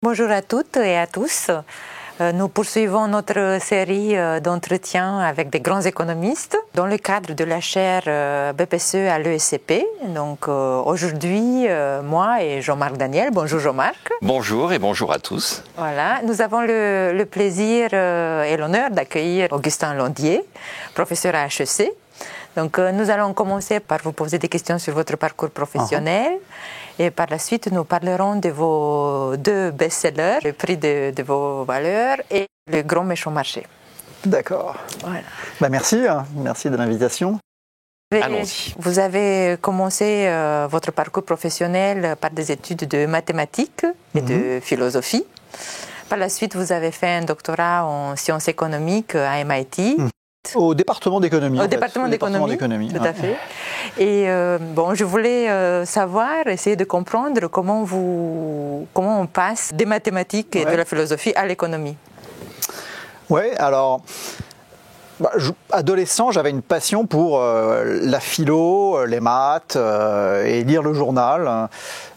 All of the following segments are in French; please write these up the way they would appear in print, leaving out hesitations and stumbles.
Bonjour à toutes et à tous. Nous poursuivons notre série d'entretiens avec des grands économistes dans le cadre de la chaire BPCE à l'ESCP. Donc aujourd'hui, moi et Jean-Marc Daniel. Bonjour Jean-Marc. Bonjour et bonjour à tous. Voilà, nous avons le plaisir et l'honneur d'accueillir Augustin Landier, professeur à HEC. Donc nous allons commencer par vous poser des questions sur votre parcours professionnel. Et par la suite, nous parlerons de vos deux best-sellers, le prix de vos valeurs et le grand méchant marché. D'accord. Voilà. Merci de l'invitation. Allons-y. Vous avez commencé votre parcours professionnel par des études de mathématiques et de philosophie. Par la suite, vous avez fait un doctorat en sciences économiques à MIT. Au département d'économie. Au département d'économie, tout à fait. Et je voulais savoir, essayer de comprendre comment on passe des mathématiques et de la philosophie à l'économie. Oui, alors, adolescent, j'avais une passion pour la philo, les maths et lire le journal.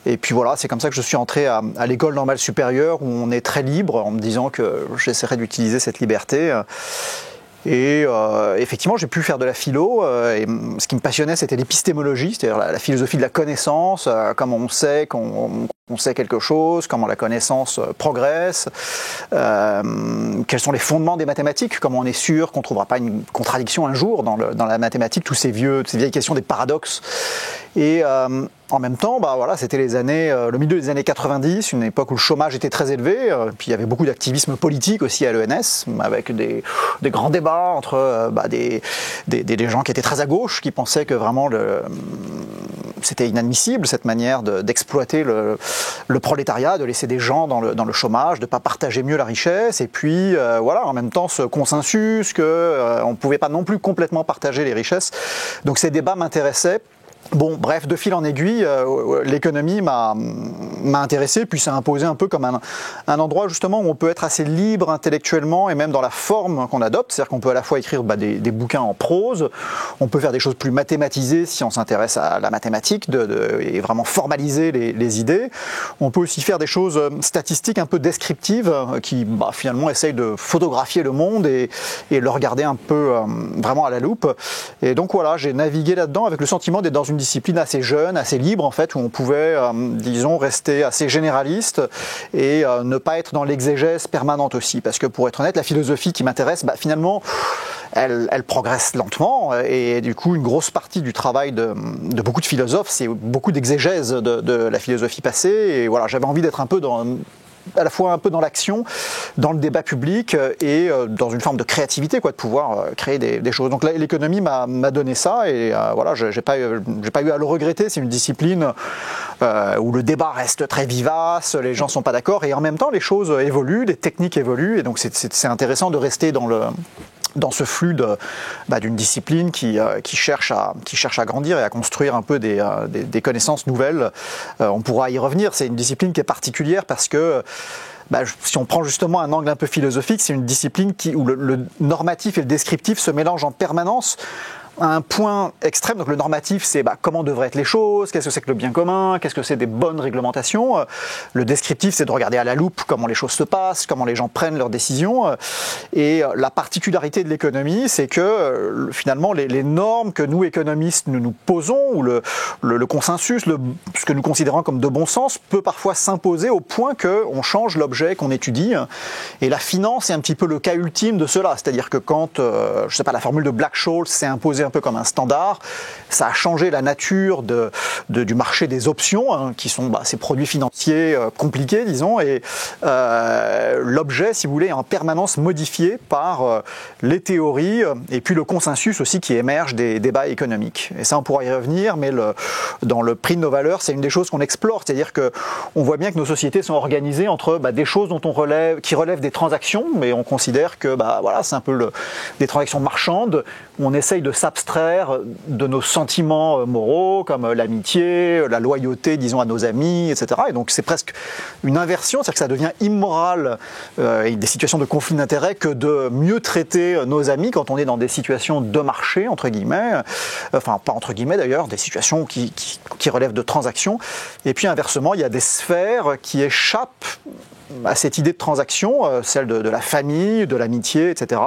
Et puis voilà, c'est comme ça que je suis entré à l'école normale supérieure où on est très libre en me disant que j'essaierais d'utiliser cette liberté. Et effectivement, j'ai pu faire de la philo. Et ce qui me passionnait, c'était l'épistémologie, c'est-à-dire la philosophie de la connaissance, comment on sait qu'on sait quelque chose, comment la connaissance progresse, quels sont les fondements des mathématiques, comment on est sûr qu'on ne trouvera pas une contradiction un jour dans la mathématique, toutes ces vieilles questions des paradoxes. Et en même temps, c'était le milieu des années 90, une époque où le chômage était très élevé, puis il y avait beaucoup d'activisme politique aussi à l'ENS, avec des grands débats entre des gens qui étaient très à gauche, qui pensaient que vraiment c'était inadmissible cette manière d'exploiter le prolétariat, de laisser des gens dans le chômage, de ne pas partager mieux la richesse, et puis en même temps ce consensus qu'on ne pouvait pas non plus complètement partager les richesses. Donc ces débats m'intéressaient. Bon, bref, de fil en aiguille, l'économie m'a intéressé, puis s'est imposé un peu comme un endroit justement où on peut être assez libre intellectuellement et même dans la forme qu'on adopte. C'est-à-dire qu'on peut à la fois écrire des bouquins en prose, on peut faire des choses plus mathématisées si on s'intéresse à la mathématique et vraiment formaliser les idées. On peut aussi faire des choses statistiques un peu descriptives qui finalement essayent de photographier le monde et le regarder un peu vraiment à la loupe. Et donc voilà, j'ai navigué là-dedans avec le sentiment d'être dans une discipline assez jeune, assez libre en fait, où on pouvait, rester assez généraliste et ne pas être dans l'exégèse permanente aussi. Parce que pour être honnête, la philosophie qui m'intéresse, finalement, elle progresse lentement et du coup, une grosse partie du travail de beaucoup de philosophes, c'est beaucoup d'exégèse de la philosophie passée. Et voilà, j'avais envie d'être à la fois un peu dans l'action, dans le débat public et dans une forme de créativité, de pouvoir créer des choses. Donc l'économie m'a donné ça et j'ai pas eu à le regretter. C'est une discipline où le débat reste très vivace, les gens sont pas d'accord et en même temps les choses évoluent, les techniques évoluent et donc c'est intéressant de rester dans ce flux d'une discipline qui cherche à grandir et à construire un peu des connaissances nouvelles. On pourra y revenir, c'est une discipline qui est particulière parce que si on prend justement un angle un peu philosophique, c'est une discipline où le normatif et le descriptif se mélangent en permanence à un point extrême. Donc le normatif, c'est comment devraient être les choses, qu'est-ce que c'est que le bien commun, qu'est-ce que c'est des bonnes réglementations. Le descriptif, c'est de regarder à la loupe comment les choses se passent, comment les gens prennent leurs décisions. Et la particularité de l'économie, c'est que finalement les normes que nous économistes nous posons, ou le consensus, ce que nous considérons comme de bon sens, peut parfois s'imposer au point qu'on change l'objet qu'on étudie. Et la finance est un petit peu le cas ultime de cela. C'est-à-dire que quand, la formule de Black-Scholes s'est imposée un peu comme un standard, ça a changé la nature du marché des options, qui sont ces produits financiers compliqués, disons, et l'objet, si vous voulez, est en permanence modifié par les théories et puis le consensus aussi qui émerge des débats économiques. Et ça, on pourra y revenir, mais dans le prix de nos valeurs, c'est une des choses qu'on explore, c'est-à-dire qu'on voit bien que nos sociétés sont organisées entre des choses qui relèvent des transactions, mais on considère que c'est un peu des transactions marchandes, où on essaye de s'abstraire de nos sentiments moraux, comme l'amitié, la loyauté, disons, à nos amis, etc. Et donc c'est presque une inversion, c'est-à-dire que ça devient immoral, et des situations de conflit d'intérêts, que de mieux traiter nos amis quand on est dans des situations de marché, entre guillemets, enfin pas entre guillemets d'ailleurs, des situations qui relèvent de transactions. Et puis inversement, il y a des sphères qui échappent à cette idée de transaction, celle de la famille, de l'amitié, etc.,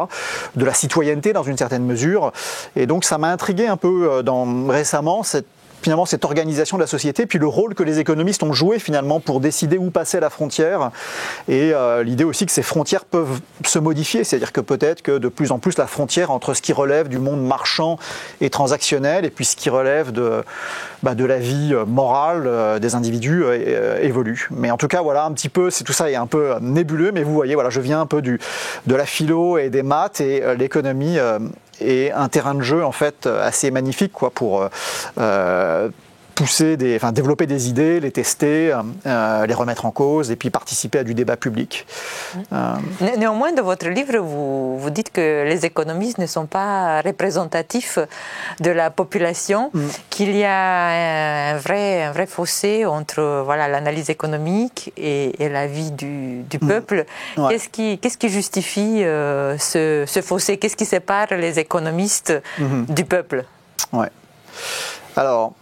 de la citoyenneté dans une certaine mesure. Et donc ça m'a intrigué un peu récemment, finalement cette organisation de la société, puis le rôle que les économistes ont joué finalement pour décider où passer la frontière, et l'idée aussi que ces frontières peuvent se modifier, c'est-à-dire que peut-être que de plus en plus la frontière entre ce qui relève du monde marchand et transactionnel et puis ce qui relève de la vie morale des individus évolue. Mais en tout cas voilà un petit peu, tout ça est un peu nébuleux, mais vous voyez, voilà, je viens un peu de la philo et des maths, et l'économie et un terrain de jeu en fait assez magnifique pour développer des idées, les tester, les remettre en cause et puis participer à du débat public. Néanmoins, dans votre livre, vous dites que les économistes ne sont pas représentatifs de la population, qu'il y a un vrai fossé entre l'analyse économique et la vie du peuple. Ouais. Qu'est-ce qui justifie ce fossé? Qu'est-ce qui sépare les économistes du peuple? Ouais. Alors,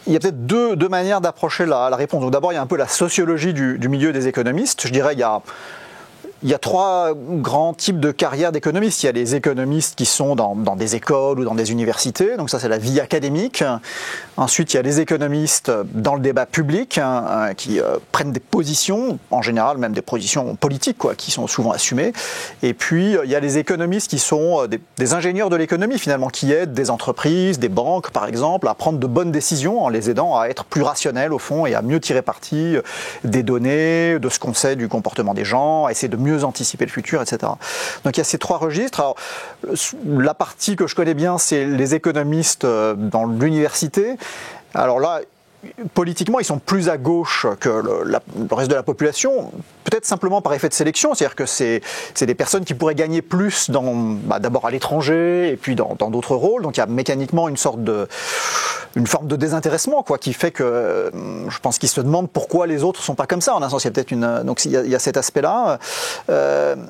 il y a peut-être deux manières d'approcher la réponse. Donc d'abord, il y a un peu la sociologie du milieu des économistes. Je dirais il y a trois grands types de carrières d'économistes. Il y a les économistes qui sont dans des écoles ou dans des universités, donc ça c'est la vie académique. Ensuite, il y a les économistes dans le débat public qui prennent des positions, en général même des positions politiques, qui sont souvent assumées. Et puis, il y a les économistes qui sont des ingénieurs de l'économie finalement, qui aident des entreprises, des banques par exemple, à prendre de bonnes décisions en les aidant à être plus rationnels au fond et à mieux tirer parti des données, de ce qu'on sait du comportement des gens, à essayer de mieux anticiper le futur, etc. Donc il y a ces trois registres. Alors, la partie que je connais bien, c'est les économistes dans l'université. Alors là, politiquement, ils sont plus à gauche que le reste de la population, peut-être simplement par effet de sélection, c'est-à-dire que c'est des personnes qui pourraient gagner plus d'abord à l'étranger et puis dans d'autres rôles. Donc il y a mécaniquement une forme de désintéressement, qui fait que je pense qu'ils se demandent pourquoi les autres sont pas comme ça. En un sens, il y a peut-être donc il y a cet aspect-là.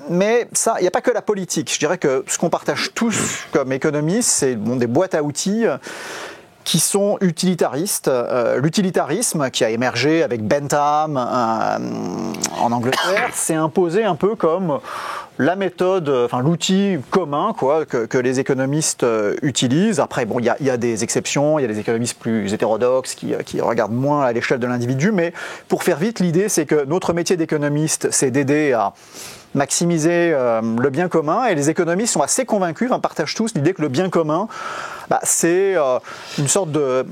Mais ça, il n'y a pas que la politique. Je dirais que ce qu'on partage tous comme économistes, c'est des boîtes à outils qui sont utilitaristes. L'utilitarisme qui a émergé avec Bentham en Angleterre s'est imposé un peu comme la méthode, l'outil commun que les économistes utilisent. Après, il y a des exceptions, il y a des économistes plus hétérodoxes qui regardent moins à l'échelle de l'individu, mais pour faire vite, l'idée c'est que notre métier d'économiste, c'est d'aider à maximiser le bien commun, et les économistes sont assez convaincus, partagent tous l'idée que le bien commun, c'est une sorte de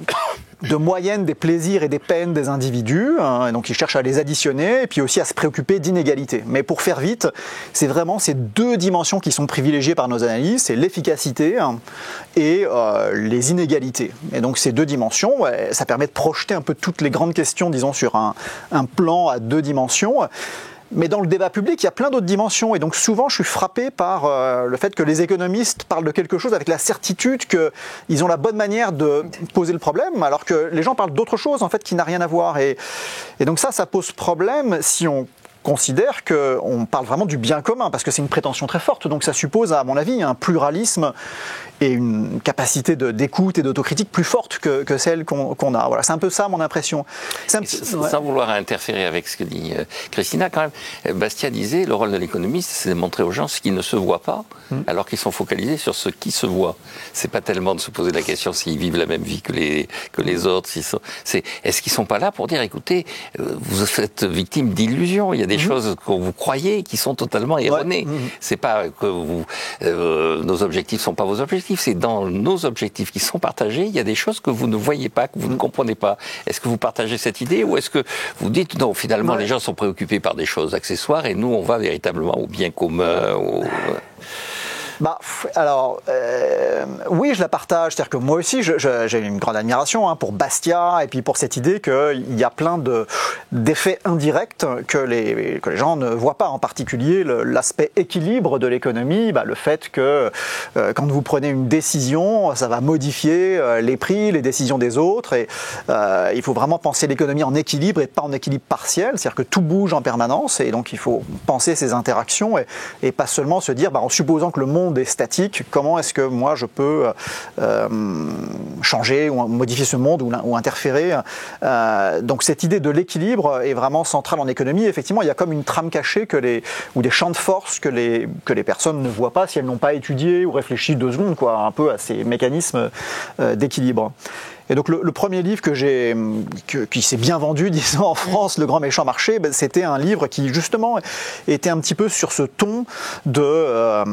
moyenne des plaisirs et des peines des individus, et donc ils cherchent à les additionner et puis aussi à se préoccuper d'inégalités. Mais pour faire vite, c'est vraiment ces deux dimensions qui sont privilégiées par nos analyses, c'est l'efficacité et les inégalités. Et donc ces deux dimensions, ça permet de projeter un peu toutes les grandes questions, disons, sur un plan à deux dimensions. Mais dans le débat public, il y a plein d'autres dimensions, et donc souvent je suis frappé par le fait que les économistes parlent de quelque chose avec la certitude qu'ils ont la bonne manière de poser le problème, alors que les gens parlent d'autre chose en fait qui n'a rien à voir. Et donc ça pose problème si on considère qu'on parle vraiment du bien commun, parce que c'est une prétention très forte, donc ça suppose à mon avis un pluralisme et une capacité d'écoute et d'autocritique plus forte que celle qu'on a. Voilà, c'est un peu ça mon impression. Sans vouloir interférer avec ce que dit Christina, quand même, Bastiat disait, le rôle de l'économiste, c'est de montrer aux gens ce qui ne se voit pas, alors qu'ils sont focalisés sur ce qui se voit. C'est pas tellement de se poser la question s'ils vivent la même vie que les autres. Est-ce qu'ils sont pas là pour dire, écoutez, vous êtes victime d'illusions, il y a des choses que vous croyez qui sont totalement erronées. C'est pas que nos objectifs sont pas vos objectifs. C'est dans nos objectifs qui sont partagés, il y a des choses que vous ne voyez pas, que vous ne comprenez pas. Est-ce que vous partagez cette idée, ou est-ce que vous dites non, finalement les gens sont préoccupés par des choses accessoires et nous on va véritablement au bien commun oui, je la partage. C'est-à-dire que moi aussi, j'ai une grande admiration pour Bastiat et puis pour cette idée qu'il y a plein d'effets indirects que les gens ne voient pas. En particulier, l'aspect équilibre de l'économie, le fait que quand vous prenez une décision, ça va modifier les prix, les décisions des autres. Et il faut vraiment penser l'économie en équilibre et pas en équilibre partiel. C'est-à-dire que tout bouge en permanence et donc il faut penser ces interactions et pas seulement se dire, en supposant que le monde monde est statique, comment est-ce que moi je peux changer ou modifier ce monde ou interférer. Donc cette idée de l'équilibre est vraiment centrale en économie. Effectivement, il y a comme une trame cachée ou des champs de force que les personnes ne voient pas si elles n'ont pas étudié ou réfléchi 2 secondes, quoi, un peu à ces mécanismes d'équilibre. Et donc le premier livre qui s'est bien vendu, disons, en France, Le Grand Méchant Marché, c'était un livre qui justement était un petit peu sur ce ton de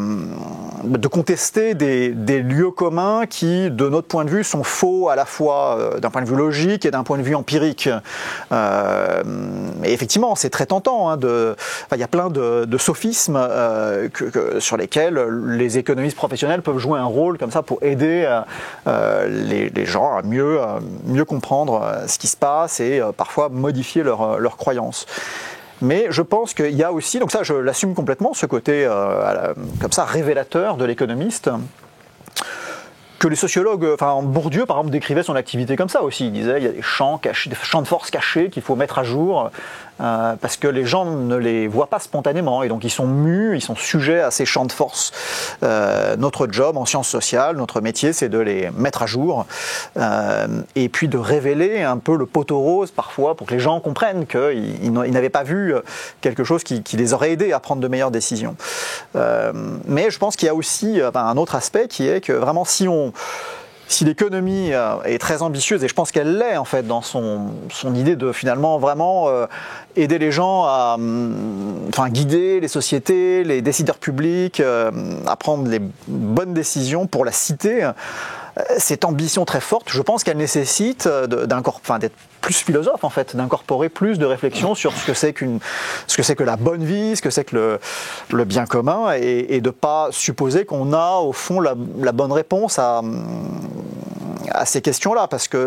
contester des lieux communs qui, de notre point de vue, sont faux à la fois d'un point de vue logique et d'un point de vue empirique. Et effectivement, c'est très tentant. Il y a plein de sophismes sur lesquels les économistes professionnels peuvent jouer un rôle comme ça pour aider les gens à mieux comprendre ce qui se passe et parfois modifier leurs croyances. Mais je pense qu'il y a aussi, donc ça je l'assume complètement, ce côté comme ça révélateur de l'économiste, que les sociologues, Bourdieu par exemple décrivait son activité comme ça aussi. Il disait il y a des champs de force cachés qu'il faut mettre à jour parce que les gens ne les voient pas spontanément et donc ils sont mus, ils sont sujets à ces champs de force. Notre job en sciences sociales, notre métier, c'est de les mettre à jour et puis de révéler un peu le poteau rose parfois pour que les gens comprennent qu'ils n'avaient pas vu quelque chose qui les aurait aidés à prendre de meilleures décisions. Mais je pense qu'il y a aussi un autre aspect qui est que vraiment si l'économie est très ambitieuse, et je pense qu'elle l'est en fait dans son idée de finalement vraiment aider les gens à guider les sociétés, les décideurs publics, à prendre les bonnes décisions pour la cité, cette ambition très forte, je pense qu'elle nécessite d'être plus philosophe en fait, d'incorporer plus de réflexion sur ce que c'est que la bonne vie, ce que c'est que le bien commun, et de pas supposer qu'on a au fond la bonne réponse à ces questions-là, parce que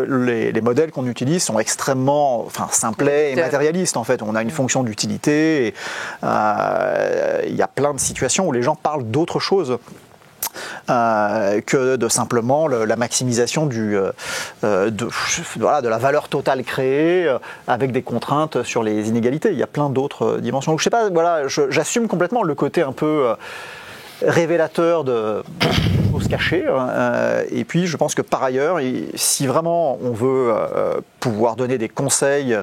les modèles qu'on utilise sont extrêmement simplets et matérialistes en fait. On a une fonction d'utilité et il y a plein de situations où les gens parlent d'autre chose que de simplement la maximisation de la valeur totale créée avec des contraintes sur les inégalités. Il y a plein d'autres dimensions. Donc, je sais pas, j'assume complètement le côté un peu révélateur de choses cachées. Et puis, je pense que par ailleurs, si vraiment on veut pouvoir donner des conseils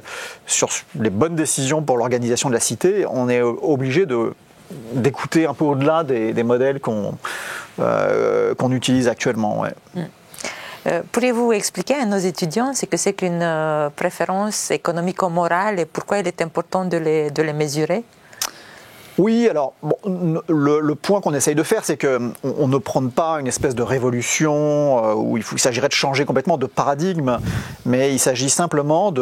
sur les bonnes décisions pour l'organisation de la cité, on est obligé d'écouter un peu au-delà des modèles qu'on utilise actuellement. Ouais. Pourriez-vous expliquer à nos étudiants ce que c'est qu'une préférence économico-morale et pourquoi il est important de les mesurer ? Oui, alors le point qu'on essaye de faire, c'est qu'on ne prône pas une espèce de révolution où il s'agirait de changer complètement de paradigme, mais il s'agit simplement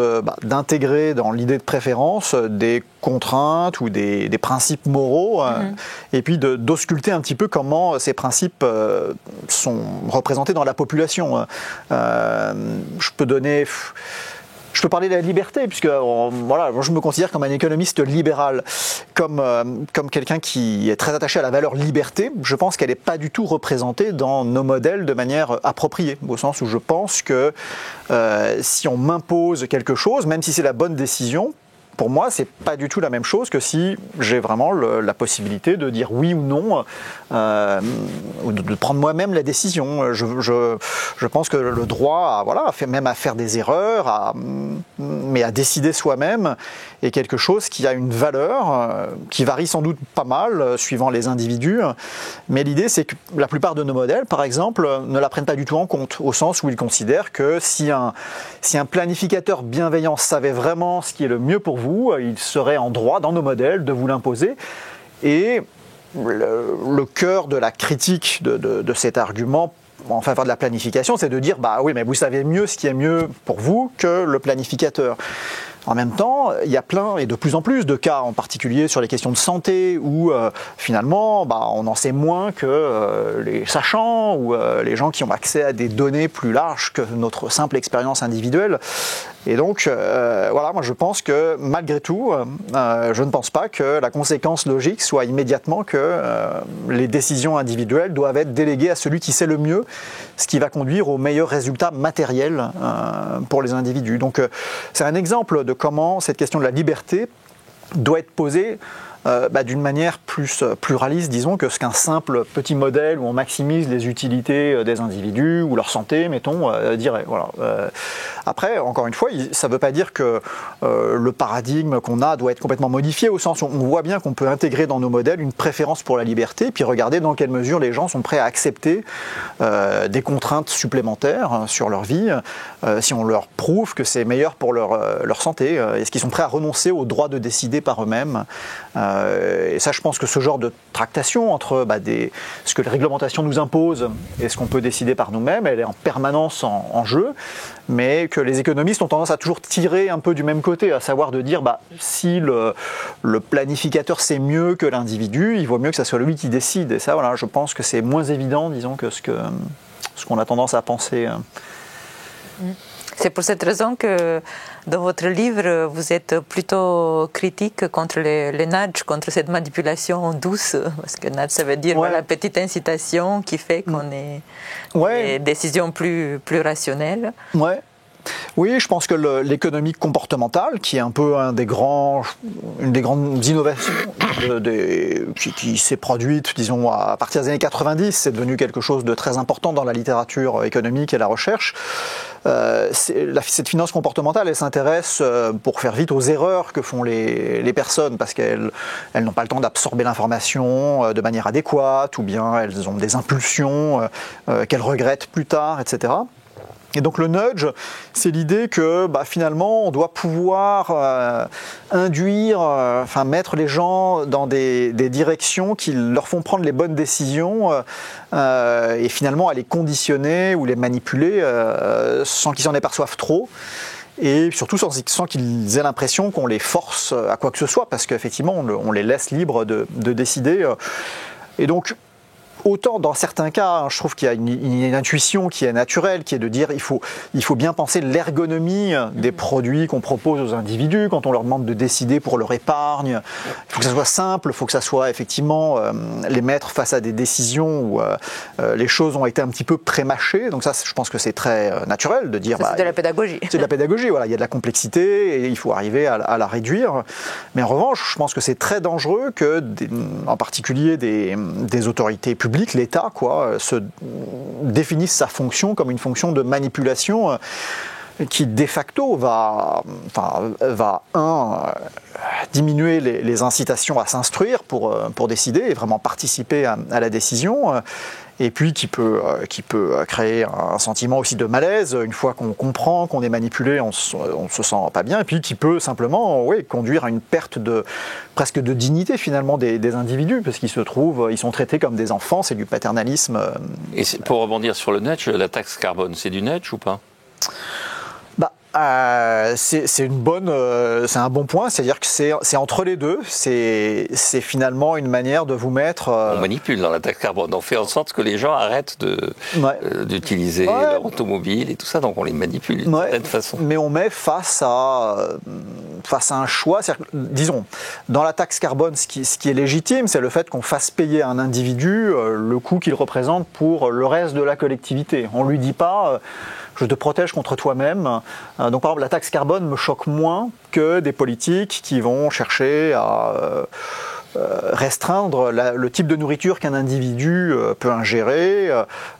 d'intégrer dans l'idée de préférence des contraintes ou des principes moraux, et puis d'ausculter un petit peu comment ces principes sont représentés dans la population. Je peux parler de la liberté, puisque je me considère comme un économiste libéral, comme quelqu'un qui est très attaché à la valeur liberté. Je pense qu'elle n'est pas du tout représentée dans nos modèles de manière appropriée, au sens où je pense que si on m'impose quelque chose, même si c'est la bonne décision, pour moi, c'est pas du tout la même chose que si j'ai vraiment la possibilité de dire oui ou non, ou de prendre moi-même la décision. Je pense que le droit, même à faire des erreurs, mais à décider soi-même, est quelque chose qui a une valeur qui varie sans doute pas mal suivant les individus. Mais l'idée, c'est que la plupart de nos modèles, par exemple, ne la prennent pas du tout en compte, au sens où ils considèrent que si un planificateur bienveillant savait vraiment ce qui est le mieux pour vous, il serait en droit, dans nos modèles, de vous l'imposer. Et le cœur de la critique de cet argument en faveur de la planification, c'est de dire oui, mais vous savez mieux ce qui est mieux pour vous que le planificateur. En même temps, il y a plein et de plus en plus de cas, en particulier sur les questions de santé, où finalement on en sait moins que les sachants ou les gens qui ont accès à des données plus larges que notre simple expérience individuelle. Et donc, moi je pense que malgré tout, je ne pense pas que la conséquence logique soit immédiatement que les décisions individuelles doivent être déléguées à celui qui sait le mieux, ce qui va conduire aux meilleurs résultats matériels pour les individus. Donc c'est un exemple de comment cette question de la liberté doit être posée d'une manière plus pluraliste, disons, que ce qu'un simple petit modèle où on maximise les utilités des individus ou leur santé, mettons, dirait. Voilà. Après, encore une fois, ça ne veut pas dire que le paradigme qu'on a doit être complètement modifié, au sens où on voit bien qu'on peut intégrer dans nos modèles une préférence pour la liberté, puis regarder dans quelle mesure les gens sont prêts à accepter des contraintes supplémentaires sur leur vie, si on leur prouve que c'est meilleur pour leur santé. Est-ce qu'ils sont prêts à renoncer au droit de décider par eux-mêmes? Et ça, je pense que ce genre de tractation entre ce que les réglementations nous imposent et ce qu'on peut décider par nous-mêmes, elle est en permanence en jeu, mais que les économistes ont tendance à toujours tirer un peu du même côté, à savoir de dire si le planificateur sait mieux que l'individu, il vaut mieux que ce soit lui qui décide. Et ça, voilà, je pense que c'est moins évident, disons, que ce qu'on a tendance à penser. C'est pour cette raison que dans votre livre, vous êtes plutôt critique contre les nudges, contre cette manipulation douce, parce que nudge, ça veut dire la petite incitation qui fait qu'on ait des décisions plus rationnelles. Ouais. Oui, je pense que l'économie comportementale, qui est un peu une des grandes innovations qui s'est produite, disons, à partir des années 90, c'est devenu quelque chose de très important dans la littérature économique et la recherche. Cette finance comportementale, elle s'intéresse, pour faire vite, aux erreurs que font les personnes, parce qu'elles n'ont pas le temps d'absorber l'information de manière adéquate, ou bien elles ont des impulsions qu'elles regrettent plus tard, etc. Et donc le nudge, c'est l'idée que finalement on doit pouvoir mettre les gens dans des directions qui leur font prendre les bonnes décisions et finalement à les conditionner ou les manipuler sans qu'ils s'en aperçoivent trop. Et surtout sans qu'ils aient l'impression qu'on les force à quoi que ce soit, parce qu'effectivement on les laisse libres de décider. Et donc, autant dans certains cas, je trouve qu'il y a une intuition qui est naturelle, qui est de dire il faut bien penser l'ergonomie des produits qu'on propose aux individus quand on leur demande de décider pour leur épargne. Il faut que ça soit simple, il faut que ça soit effectivement les mettre face à des décisions où les choses ont été un petit peu prémâchées. Donc ça, je pense que c'est très naturel de dire... c'est de la pédagogie. C'est de la pédagogie, voilà. Il y a de la complexité et il faut arriver à la réduire. Mais en revanche, je pense que c'est très dangereux que, en particulier des autorités publiques, l'État, se définisse sa fonction comme une fonction de manipulation qui, de facto, va diminuer les incitations à s'instruire pour décider et vraiment participer à la décision, et puis qui peut créer un sentiment aussi de malaise une fois qu'on comprend qu'on est manipulé, on se sent pas bien, et puis qui peut simplement conduire à une perte presque de dignité finalement des individus, parce qu'ils sont traités comme des enfants, c'est du paternalisme. Et pour rebondir sur le nudge, la taxe carbone, c'est du nudge ou pas ? C'est un bon point, c'est-à-dire que c'est entre les deux, c'est finalement une manière de vous mettre... On manipule dans la taxe carbone, on fait en sorte que les gens arrêtent d'utiliser leur automobile et tout ça, donc on les manipule d'une certaine façon. Mais on met face à un choix, disons, dans la taxe carbone, ce qui est légitime, c'est le fait qu'on fasse payer à un individu le coût qu'il représente pour le reste de la collectivité. On ne lui dit pas... je te protège contre toi-même. Donc par exemple, la taxe carbone me choque moins que des politiques qui vont chercher à restreindre le type de nourriture qu'un individu peut ingérer.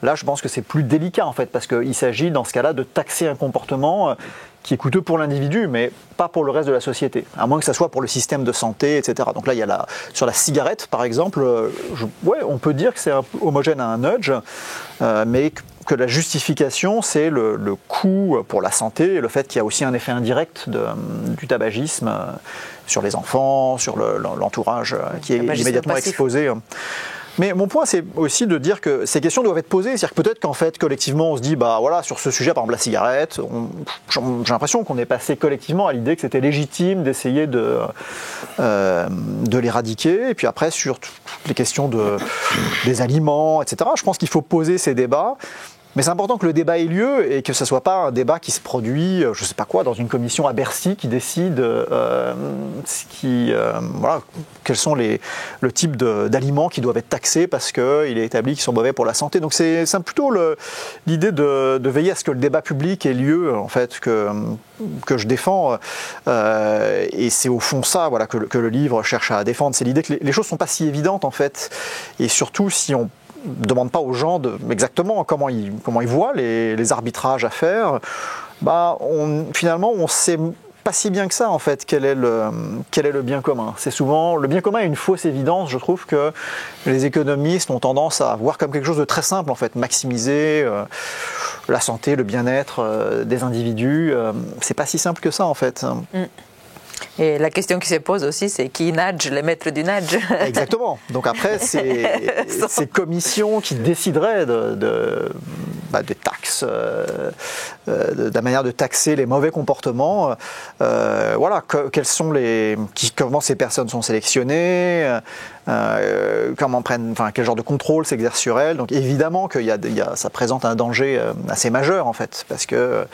Là, je pense que c'est plus délicat en fait, parce qu'il s'agit dans ce cas-là de taxer un comportement qui est coûteux pour l'individu, mais pas pour le reste de la société, à moins que ça soit pour le système de santé, etc. Donc là, il y a sur la cigarette, par exemple, on peut dire que c'est homogène à un nudge, mais que la justification, c'est le coût pour la santé et le fait qu'il y a aussi un effet indirect du tabagisme sur les enfants, sur l'entourage qui est immédiatement exposé. Mais mon point, c'est aussi de dire que ces questions doivent être posées. C'est-à-dire que peut-être qu'en fait, collectivement, on se dit, sur ce sujet, par exemple la cigarette, j'ai l'impression qu'on est passé collectivement à l'idée que c'était légitime d'essayer de l'éradiquer. Et puis après, sur toutes les questions des aliments, etc., je pense qu'il faut poser ces débats Mais c'est important que le débat ait lieu et que ce ne soit pas un débat qui se produit, je ne sais pas quoi, dans une commission à Bercy qui décide voilà, quels sont le type d'aliments qui doivent être taxés parce qu'il est établi qu'ils sont mauvais pour la santé. Donc c'est plutôt l'idée de veiller à ce que le débat public ait lieu, en fait, que je défends. Et c'est au fond ça, voilà, que le livre cherche à défendre. C'est l'idée que les choses ne sont pas si évidentes, en fait. Et surtout, si on ne demande pas aux gens exactement comment ils voient les arbitrages à faire, finalement, on sait pas si bien que ça, en fait, quel est le bien commun. C'est souvent, le bien commun est une fausse évidence, je trouve, que les économistes ont tendance à voir comme quelque chose de très simple, en fait, maximiser la santé, le bien-être des individus. C'est pas si simple que ça, en fait. Et la question qui se pose aussi, c'est qui nudge, les maîtres du nudge. Exactement. Donc après, c'est ces commissions qui décideraient des taxes, de la manière de taxer les mauvais comportements. Voilà, comment ces personnes sont sélectionnées, quel genre de contrôle s'exerce sur elles. Donc évidemment que ça présente un danger assez majeur, en fait, parce que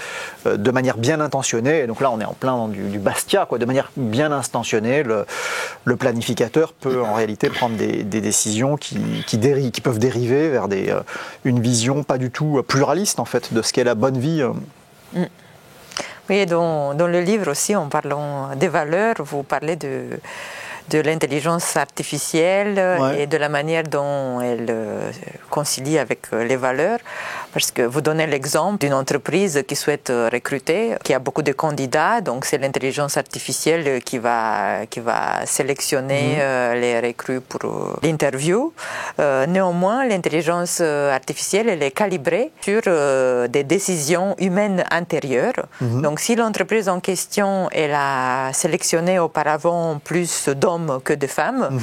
de manière bien intentionnée, et donc là on est en plein dans du Bastia, quoi, de manière bien intentionnée, le planificateur peut en réalité prendre des décisions qui peuvent dériver vers une vision pas du tout pluraliste, en fait, de ce qu'est la bonne vie. Oui, dans le livre aussi, en parlant des valeurs, vous parlez de l'intelligence artificielle, ouais, et de la manière dont elle concilie avec les valeurs. Parce que vous donnez l'exemple d'une entreprise qui souhaite recruter, qui a beaucoup de candidats, donc c'est l'intelligence artificielle qui va sélectionner les recrues pour l'interview. Néanmoins, l'intelligence artificielle, elle est calibrée sur des décisions humaines antérieures. Donc si l'entreprise en question, elle a sélectionné auparavant plus d'hommes que de femmes,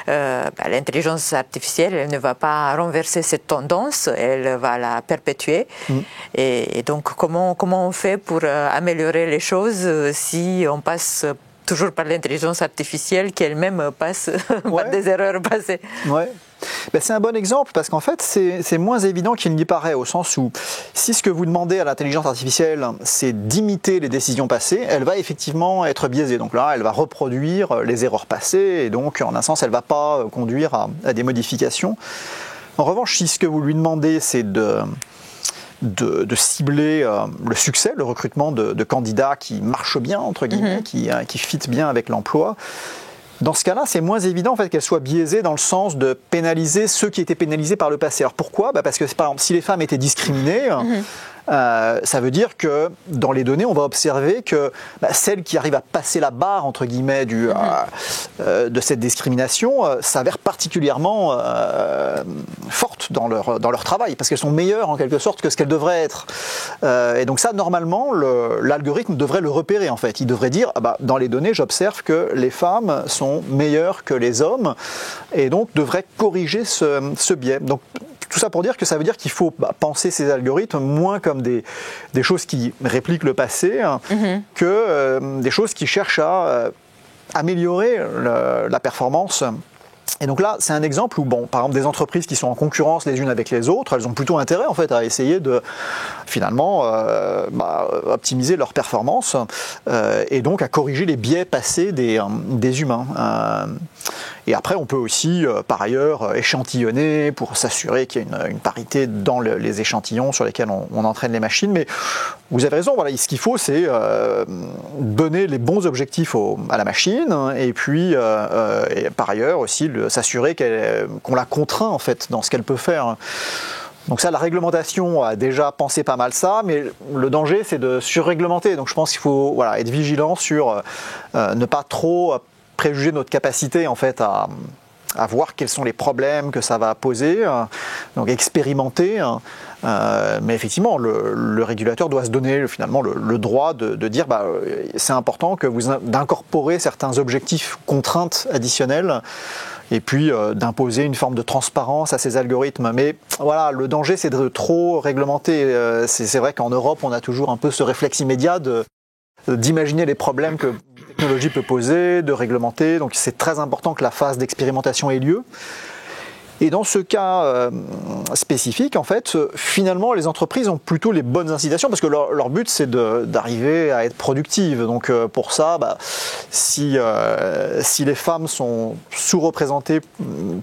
l'intelligence artificielle, elle ne va pas renverser cette tendance, elle va la perpétuer. Et donc, comment on fait pour améliorer les choses si on passe toujours par l'intelligence artificielle qui elle-même passe par des erreurs passées? Ouais. Ben, c'est un bon exemple parce qu'en fait c'est moins évident qu'il n'y paraît, au sens où si ce que vous demandez à l'intelligence artificielle c'est d'imiter les décisions passées, elle va effectivement être biaisée. Donc là elle va reproduire les erreurs passées et donc en un sens elle ne va pas conduire à des modifications. En revanche, si ce que vous lui demandez c'est de cibler le succès, le recrutement de candidats qui marchent bien, entre guillemets, qui fitent bien avec l'emploi, dans ce cas-là, c'est moins évident, en fait, qu'elle soit biaisée dans le sens de pénaliser ceux qui étaient pénalisés par le passé. Alors pourquoi ? Parce que, par exemple, si les femmes étaient discriminées, ça veut dire que dans les données, on va observer que celles qui arrivent à passer la barre, entre guillemets, de cette discrimination s'avèrent particulièrement fortes dans leur travail, parce qu'elles sont meilleures en quelque sorte que ce qu'elles devraient être. Et donc ça, normalement, l'algorithme devrait le repérer, en fait. Il devrait dire, dans les données, j'observe que les femmes sont meilleures que les hommes, et donc devrait corriger ce biais. Donc, tout ça pour dire que ça veut dire qu'il faut penser ces algorithmes moins comme des choses qui répliquent le passé que des choses qui cherchent à améliorer la performance. Et donc là, c'est un exemple où, par exemple, des entreprises qui sont en concurrence les unes avec les autres, elles ont plutôt intérêt, en fait, à essayer de, finalement, optimiser leur performance et donc à corriger les biais passés des humains. Et après, on peut aussi, par ailleurs, échantillonner pour s'assurer qu'il y a une parité dans les échantillons sur lesquels on entraîne les machines. Mais vous avez raison, voilà, ce qu'il faut, c'est donner les bons objectifs à la machine et puis, et par ailleurs, aussi s'assurer qu'on la contraint, en fait, dans ce qu'elle peut faire. Donc ça, la réglementation a déjà pensé pas mal ça, mais le danger, c'est de surréglementer. Donc je pense qu'il faut être vigilant sur ne pas trop préjuger notre capacité, en fait, à voir quels sont les problèmes que ça va poser, donc expérimenter. Mais effectivement, le régulateur doit se donner finalement le droit de dire c'est important d'incorporer certains objectifs, contraintes additionnelles, et puis d'imposer une forme de transparence à ces algorithmes. Mais voilà, le danger, c'est de trop réglementer. C'est vrai qu'en Europe, on a toujours un peu ce réflexe immédiat d'imaginer les problèmes que la technologie peut poser, de réglementer. Donc c'est très important que la phase d'expérimentation ait lieu. Et dans ce cas spécifique, en fait, finalement, les entreprises ont plutôt les bonnes incitations parce que leur but, c'est d'arriver à être productives. Donc, pour ça, si les femmes sont sous-représentées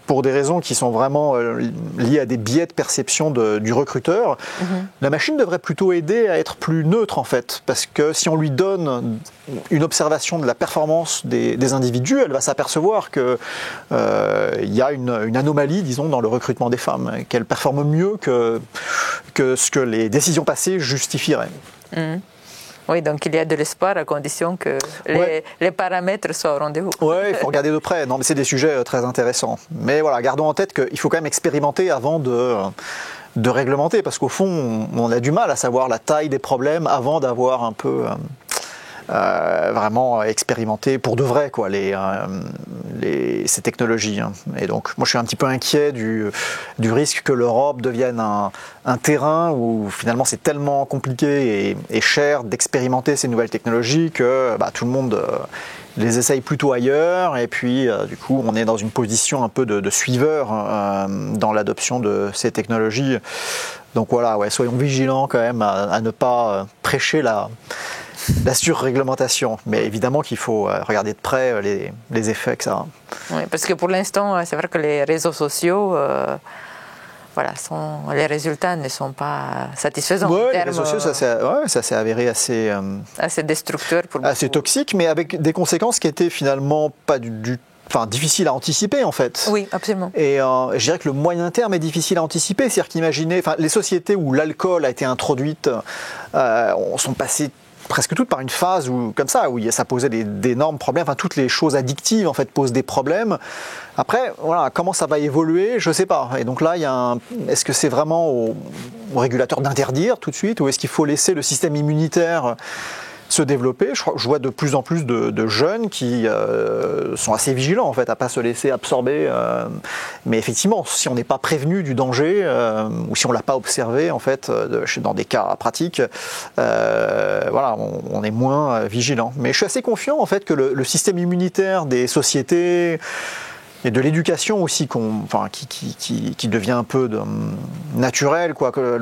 pour des raisons qui sont vraiment liées à des biais de perception du recruteur, la machine devrait plutôt aider à être plus neutre, en fait. Parce que si on lui donne une observation de la performance des individus, elle va s'apercevoir qu'il y a une anomalie, disons, dans le recrutement des femmes, qu'elles performent mieux que ce que les décisions passées justifieraient. Oui, donc il y a de l'espoir à condition que les paramètres soient au rendez-vous. Oui, il faut regarder de près. Non, mais c'est des sujets très intéressants. Mais voilà, gardons en tête qu'il faut quand même expérimenter avant de réglementer, parce qu'au fond, on a du mal à savoir la taille des problèmes avant d'avoir un peu vraiment expérimenté pour de vrai quoi, ces technologies. Et donc, moi, je suis un petit peu inquiet du risque que l'Europe devienne un terrain où finalement c'est tellement compliqué et cher d'expérimenter ces nouvelles technologies que tout le monde les essaye plutôt ailleurs, et puis du coup on est dans une position un peu de suiveur dans l'adoption de ces technologies. Donc voilà, soyons vigilants quand même à ne pas prêcher la surréglementation, mais évidemment qu'il faut regarder de près les effets que ça a. Oui, parce que pour l'instant, c'est vrai que les réseaux sociaux, les résultats ne sont pas satisfaisants. Oui, les réseaux sociaux, ça s'est avéré assez destructeur pour beaucoup. Assez toxique, mais avec des conséquences qui étaient finalement pas difficile à anticiper en fait. Oui, absolument. Et je dirais que le moyen terme est difficile à anticiper. C'est-à-dire qu'imaginez, les sociétés où l'alcool a été introduite sont passées presque toutes par une phase où ça posait d'énormes problèmes. Toutes les choses addictives en fait posent des problèmes. Après, comment ça va évoluer, je sais pas. Et donc là, est-ce que c'est vraiment au régulateur d'interdire tout de suite, ou est-ce qu'il faut laisser le système immunitaire se développer? Je vois de plus en plus de jeunes qui sont assez vigilants en fait à pas se laisser absorber. Mais effectivement, si on n'est pas prévenu du danger ou si on l'a pas observé en fait dans des cas pratiques, on est moins vigilant. Mais je suis assez confiant en fait que le système immunitaire des sociétés et de l'éducation aussi qui devient un peu naturel, quoi, que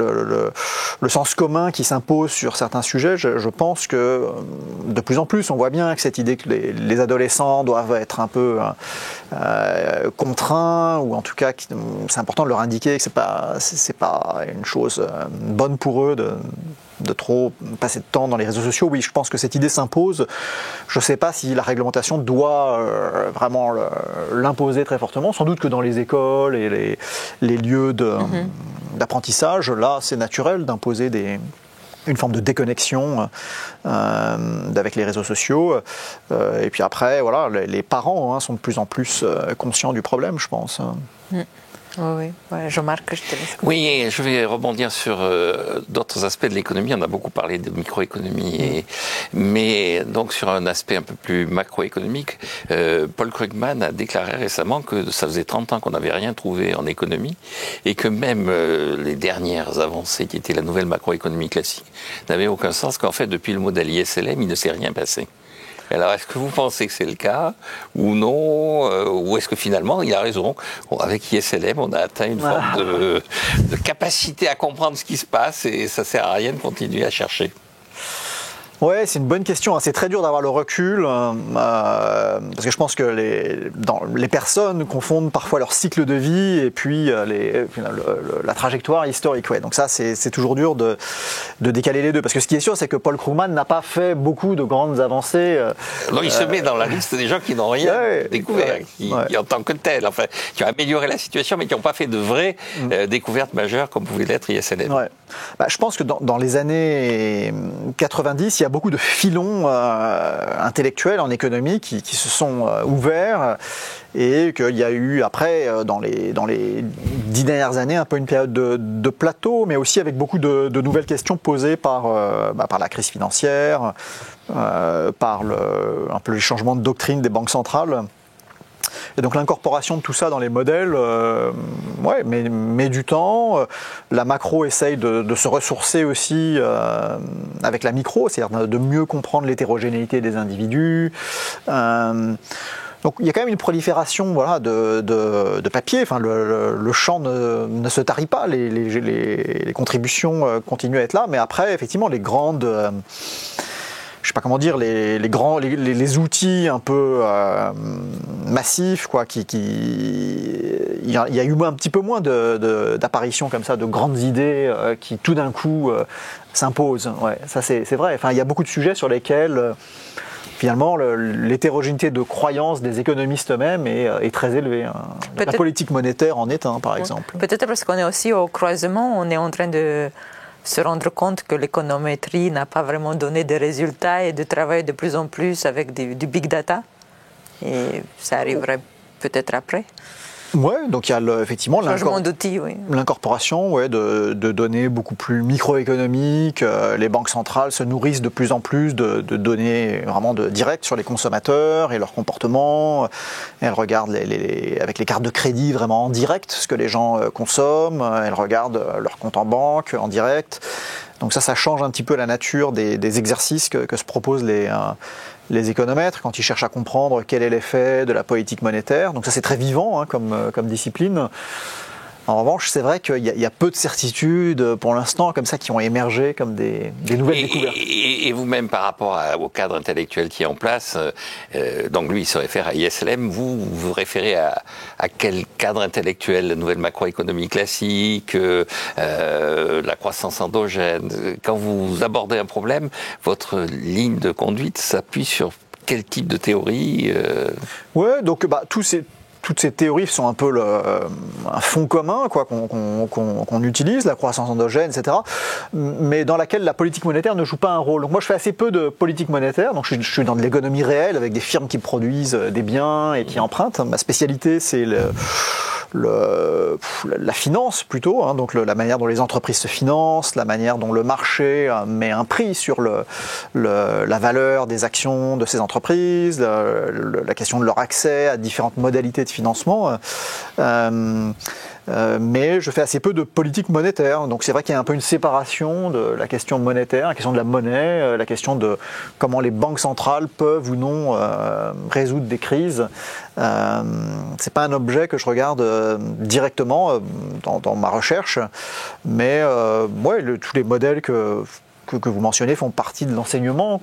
le sens commun qui s'impose sur certains sujets. Je pense que de plus en plus on voit bien que cette idée que les adolescents doivent être un peu contraints, ou en tout cas c'est important de leur indiquer que c'est pas une chose bonne pour eux de trop passer de temps dans les réseaux sociaux. Oui, je pense que cette idée s'impose. Je ne sais pas si la réglementation doit vraiment l'imposer très fortement. Sans doute que dans les écoles et les lieux d'apprentissage, là, c'est naturel d'imposer une forme de déconnexion avec les réseaux sociaux. Et puis après, les parents sont de plus en plus conscients du problème, je pense. Oui, Jean-Marc, je te laisse. Oui, je vais rebondir sur d'autres aspects de l'économie. On a beaucoup parlé de microéconomie, mais donc sur un aspect un peu plus macroéconomique, Paul Krugman a déclaré récemment que ça faisait 30 ans qu'on n'avait rien trouvé en économie, et que même les dernières avancées qui étaient la nouvelle macroéconomie classique n'avaient aucun sens, qu'en fait depuis le modèle ISLM, il ne s'est rien passé. Alors, est-ce que vous pensez que c'est le cas ou non, ou est-ce que finalement, il a raison, avec ISLM, on a atteint une forme de capacité à comprendre ce qui se passe, et ça ne sert à rien de continuer à chercher? Ouais, c'est une bonne question. C'est très dur d'avoir le recul parce que je pense que les personnes confondent parfois leur cycle de vie et puis la trajectoire historique. Ouais. Donc ça, c'est toujours dur de décaler les deux. Parce que ce qui est sûr, c'est que Paul Krugman n'a pas fait beaucoup de grandes avancées. Non, il se met dans la liste des gens qui n'ont rien découvert, qui en tant que tel, enfin, qui ont amélioré la situation, mais qui n'ont pas fait de vraies découvertes majeures comme pouvait l'être ISLM. Ouais. Je pense que dans les années 90, il y a beaucoup de filons intellectuels en économie qui se sont ouverts, et qu'il y a eu après, dans les 10 dernières années, un peu une période de plateau, mais aussi avec beaucoup de nouvelles questions posées par la crise financière, par un peu les changements de doctrine des banques centrales. Et donc l'incorporation de tout ça dans les modèles met du temps. La macro essaye de se ressourcer aussi avec la micro, c'est-à-dire de mieux comprendre l'hétérogénéité des individus. Donc il y a quand même une prolifération voilà, de papier, enfin, le champ ne se tarit pas, les contributions continuent à être là, mais après effectivement les grandes... je sais pas comment dire, les outils un peu massifs, quoi, il y a eu un petit peu moins d'apparitions comme ça, de grandes idées qui tout d'un coup s'imposent. Ouais, ça c'est vrai. Enfin, il y a beaucoup de sujets sur lesquels finalement l'hétérogénéité de croyances des économistes eux-mêmes est très élevée. Hein. La politique monétaire en est un, par exemple. Peut-être parce qu'on est aussi au croisement, on est en train de se rendre compte que l'économétrie n'a pas vraiment donné de résultats et de travailler de plus en plus avec du big data. Et ça arriverait peut-être après. Oui, donc il y a effectivement l'incorporation de données beaucoup plus microéconomiques. Les banques centrales se nourrissent de plus en plus de données vraiment directes sur les consommateurs et leur comportement. Elles regardent avec les cartes de crédit vraiment en direct ce que les gens consomment. Elles regardent leur compte en banque en direct. Donc ça change un petit peu la nature des exercices que se proposent les économètres quand ils cherchent à comprendre quel est l'effet de la politique monétaire. Donc ça c'est très vivant hein, comme discipline. En revanche, c'est vrai qu'il y a peu de certitudes pour l'instant comme ça qui ont émergé comme des nouvelles découvertes. Et vous-même par rapport au cadre intellectuel qui est en place, donc lui il se réfère à ISLM, vous vous référez à quel cadre intellectuel? La nouvelle macroéconomie classique, la croissance endogène. Quand vous abordez un problème, votre ligne de conduite s'appuie sur quel type de théorie? Ouais, donc toutes ces théories sont un peu un fond commun quoi, qu'on utilise, la croissance endogène, etc., mais dans laquelle la politique monétaire ne joue pas un rôle. Donc moi je fais assez peu de politique monétaire, donc je suis dans de l'économie réelle avec des firmes qui produisent des biens et qui empruntent. Ma spécialité c'est la finance plutôt, hein, donc la manière dont les entreprises se financent, la manière dont le marché met un prix sur la valeur des actions de ces entreprises, la question de leur accès à différentes modalités de financement. Mais je fais assez peu de politique monétaire, donc c'est vrai qu'il y a un peu une séparation de la question monétaire, la question de la monnaie, la question de comment les banques centrales peuvent ou non résoudre des crises. C'est pas un objet que je regarde directement dans ma recherche, mais tous les modèles que vous mentionnez font partie de l'enseignement.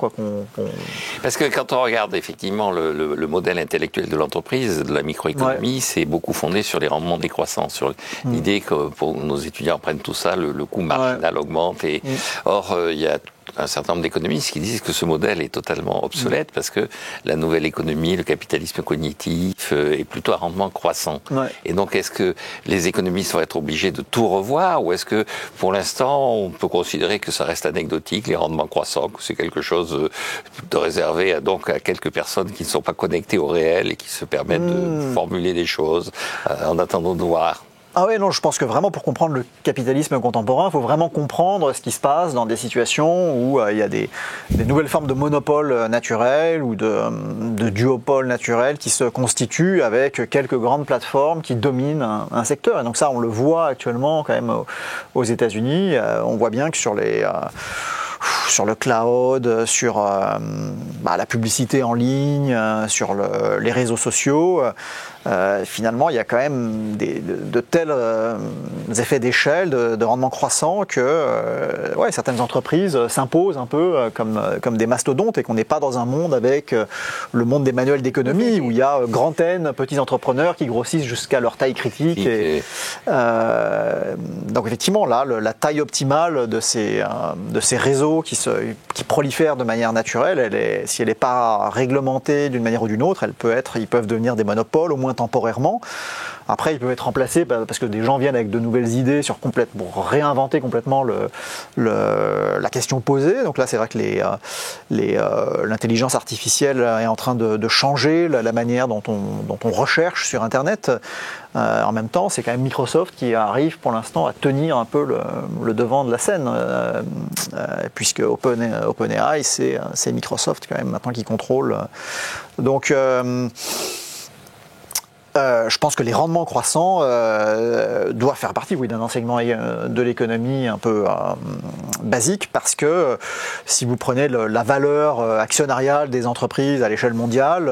Parce que quand on regarde effectivement le modèle intellectuel de l'entreprise, de la microéconomie, c'est beaucoup fondé sur les rendements décroissants, sur l'idée que pour nos étudiants apprennent tout ça, le coût marginal augmente. Or, il y a un certain nombre d'économistes qui disent que ce modèle est totalement obsolète parce que la nouvelle économie, le capitalisme cognitif est plutôt à rendement croissant. Et donc, est-ce que les économistes vont être obligés de tout revoir ou est-ce que, pour l'instant, on peut considérer que ça reste anecdotique, les rendements croissants, que c'est quelque chose de réservé à quelques personnes qui ne sont pas connectées au réel et qui se permettent de formuler des choses en attendant de voir? Ah oui, non, je pense que vraiment pour comprendre le capitalisme contemporain, il faut vraiment comprendre ce qui se passe dans des situations où il y a des nouvelles formes de monopole naturel ou de duopole naturel qui se constituent avec quelques grandes plateformes qui dominent un secteur. Et donc ça, on le voit actuellement quand même aux États-Unis. On voit bien que sur le cloud, sur la publicité en ligne, sur les réseaux sociaux, finalement, il y a quand même de tels effets d'échelle, de rendement croissant que certaines entreprises s'imposent un peu comme des mastodontes et qu'on n'est pas dans un monde avec le monde des manuels d'économie où il y a grand N petits entrepreneurs qui grossissent jusqu'à leur taille critique. Donc effectivement, là, la taille optimale de ces réseaux qui prolifèrent de manière naturelle, si elle n'est pas réglementée d'une manière ou d'une autre, ils peuvent devenir des monopoles, au moins temporairement. Après, ils peuvent être remplacés parce que des gens viennent avec de nouvelles idées pour réinventer complètement la question posée. Donc là, c'est vrai que l'intelligence artificielle est en train de changer la manière dont on recherche sur Internet. En même temps, c'est quand même Microsoft qui arrive pour l'instant à tenir un peu le devant de la scène, puisque OpenAI, c'est Microsoft quand même maintenant qui contrôle. Donc Je pense que les rendements croissants doivent faire partie, oui, d'un enseignement de l'économie un peu basique, parce que si vous prenez la valeur actionnariale des entreprises à l'échelle mondiale,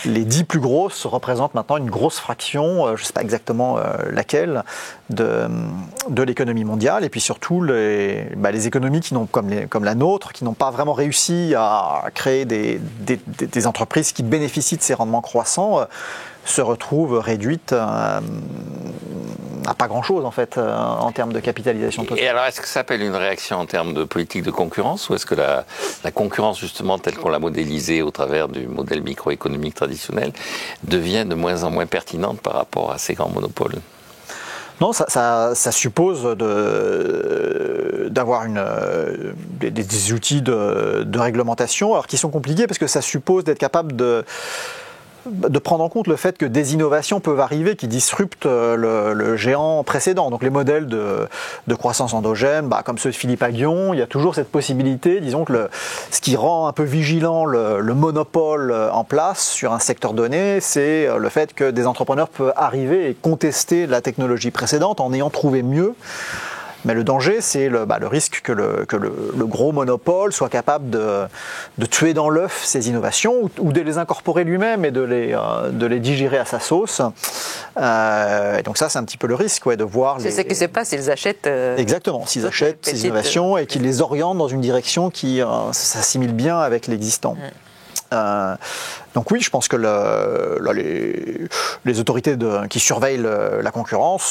les 10 plus grosses représentent maintenant une grosse fraction, je ne sais pas exactement laquelle, de l'économie mondiale, et puis surtout les économies qui n'ont, comme la nôtre, qui n'ont pas vraiment réussi à créer des entreprises qui bénéficient de ces rendements croissants, se retrouvent réduites à pas grand-chose en fait en termes de capitalisation totale. Et alors, est-ce que ça s'appelle une réaction en termes de politique de concurrence, ou est-ce que la concurrence, justement, telle qu'on l'a modélisée au travers du modèle microéconomique traditionnel, devient de moins en moins pertinente par rapport à ces grands monopoles ? Non, ça suppose d'avoir des outils de réglementation, alors qui sont compliqués parce que ça suppose d'être capable de prendre en compte le fait que des innovations peuvent arriver qui disruptent le géant précédent. Donc les modèles de croissance endogène, comme ceux de Philippe Aghion, il y a toujours cette possibilité, disons que ce qui rend un peu vigilant le monopole en place sur un secteur donné, c'est le fait que des entrepreneurs peuvent arriver et contester la technologie précédente en ayant trouvé mieux. Mais le danger, c'est le risque que le gros monopole soit capable de tuer dans l'œuf ces innovations ou de les incorporer lui-même et de les digérer à sa sauce. Et donc ça, c'est un petit peu le risque, de voir... C'est ce qui se passe, ils achètent... Exactement, s'ils achètent ces innovations et qu'ils les orientent dans une direction qui s'assimile bien avec l'existant. Donc oui, je pense que les autorités qui surveillent la concurrence